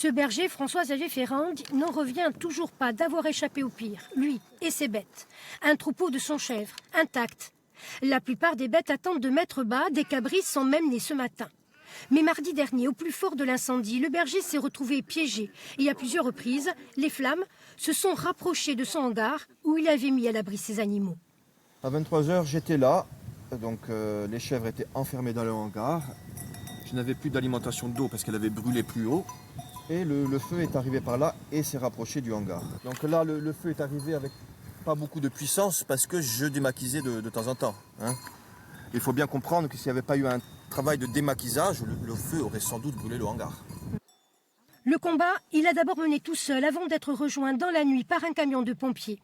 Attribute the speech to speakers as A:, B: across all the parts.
A: Ce berger, François-Xavier Ferrand, n'en revient toujours pas d'avoir échappé au pire, lui et ses bêtes. Un troupeau de son chèvre, intact. La plupart des bêtes attendent de mettre bas, des cabris sont même nés ce matin. Mais mardi dernier, au plus fort de l'incendie, le berger s'est retrouvé piégé. Et à plusieurs reprises, les flammes se sont rapprochées de son hangar où il avait mis à l'abri ses animaux.
B: À 23h, j'étais là. Donc les chèvres étaient enfermées dans le hangar. Je n'avais plus d'alimentation d'eau parce qu'elle avait brûlé plus haut. Et le feu est arrivé par là et s'est rapproché du hangar. Donc là, le feu est arrivé avec pas beaucoup de puissance parce que je démaquisais de temps en temps. Hein. Il faut bien comprendre que s'il n'y avait pas eu un travail de démaquisage, le feu aurait sans doute brûlé le hangar.
A: Le combat, il a d'abord mené tout seul avant d'être rejoint dans la nuit par un camion de pompiers.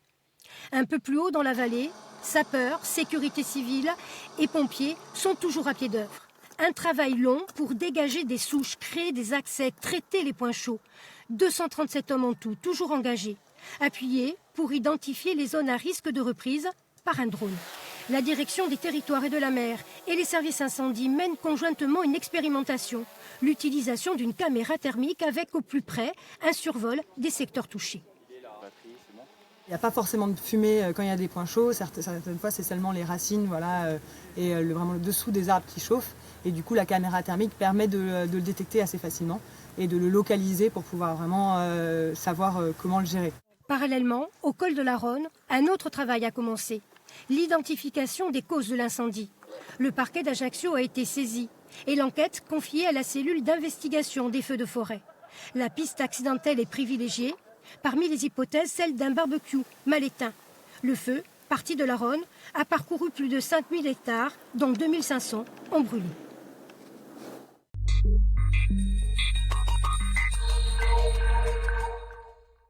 A: Un peu plus haut dans la vallée, sapeurs, sécurité civile et pompiers sont toujours à pied d'œuvre. Un travail long pour dégager des souches, créer des accès, traiter les points chauds. 237 hommes en tout, toujours engagés. Appuyés pour identifier les zones à risque de reprise par un drone. La direction des territoires et de la mer et les services incendie mènent conjointement une expérimentation. L'utilisation d'une caméra thermique avec au plus près un survol des secteurs touchés.
C: Il n'y a pas forcément de fumée quand il y a des points chauds. Certaines fois, c'est seulement les racines et vraiment le dessous des arbres qui chauffent. Et du coup, la caméra thermique permet de le détecter assez facilement et de le localiser pour pouvoir vraiment savoir comment le gérer.
A: Parallèlement, au col de la Ronne, un autre travail a commencé. L'identification des causes de l'incendie. Le parquet d'Ajaccio a été saisi et l'enquête confiée à la cellule d'investigation des feux de forêt. La piste accidentelle est privilégiée. Parmi les hypothèses, celle d'un barbecue mal éteint. Le feu, parti de la Ronne, a parcouru plus de 5000 hectares, dont 2500 ont brûlé.